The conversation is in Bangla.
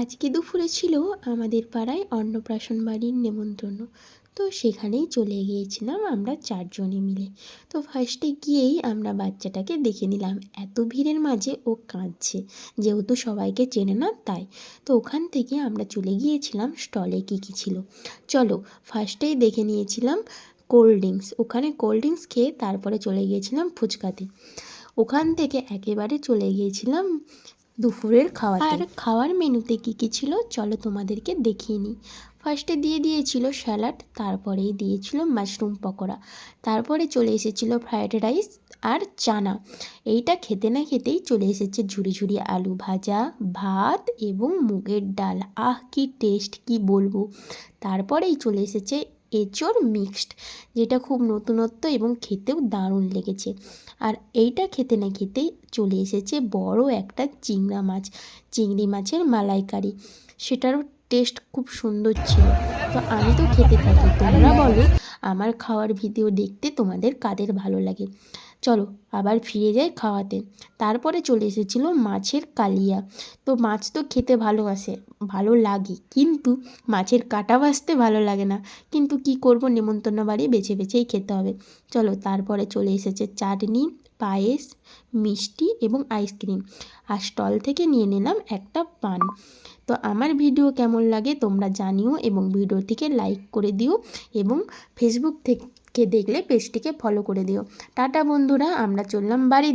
আজকে দুপুরে ছিল আমাদের পাড়ায় অন্নপ্রাশন বাড়ির নেমন্তন্ন। তো সেখানেই চলে গিয়েছিলাম আমরা চারজনে মিলে। তো ফার্স্টে গিয়েই আমরা বাচ্চাটাকে দেখে নিলাম, এত ভিড়ের মাঝে ও কাঁদছে, যেহেতু সবাইকে চেনে না তাই। তো ওখান থেকে আমরা চলে গিয়েছিলাম স্টলে কী কী ছিল। চলো, ফার্স্টেই দেখে নিয়েছিলাম কোল্ড ড্রিঙ্কস। ওখানে কোল্ড ড্রিঙ্কস খেয়ে তারপরে চলে গিয়েছিলাম ফুচকাতে। ওখান থেকে একেবারে চলে গিয়েছিলাম দুপুরের খাওয়াতে। আর খাওয়ার মেনুতে কী কী ছিল চলো তোমাদেরকে দেখিয়ে নিই। ফার্স্টে দিয়েছিল স্যালাড, তারপরেই দিয়েছিল মাশরুম পকোড়া, তারপরে চলে এসেছিল ফ্রায়েড রাইস আর চানা। এইটা খেতে না খেতেই চলে এসেছে ঝুরি ঝুরি আলু ভাজা, ভাত এবং মুগের ডাল। আহ কি টেস্ট, কি বলবো। তারপরেই চলে এসেছে এঁচোড় মিক্সড, যেটা খুব নতুনত্ব এবং খেতেও দারুণ লেগেছে। আর এইটা খেতে না খেতেই চলে এসেছে বড় একটা চিংড়ি মাছের মালাইকারি। সেটারও টেস্ট খুব সুন্দর ছিল। তো আমি তো খেতে থাকি, তোমরা বলো আমার খাওয়ার ভিডিও দেখতে তোমাদের কাদের ভালো লাগে। চলো আবার ফিরে যাই খাওয়াতে। তারপরে চলে এসেছিলো মাছের কালিয়া। তো মাছ তো খেতে ভালো লাগে, কিন্তু মাছের কাঁটা বাছতে ভালো লাগে না। কিন্তু কি করব, নেমন্তন্ন বাড়ি বেছে বেছেই খেতে হবে। চলো, তারপরে চলে এসেছে চাটনি, পায়েস, মিষ্টি এবং আইসক্রিম। আর স্টল থেকে নিয়ে নিলাম একটা পান। তো আমার ভিডিও কেমন লাগে তোমরা জানিও, এবং ভিডিওটিকে লাইক করে দিও, এবং ফেসবুক থেকে দেখলে পেজটিকে ফলো করে দিও। টাটা বন্ধুরা, আমরা চললাম বাড়ি।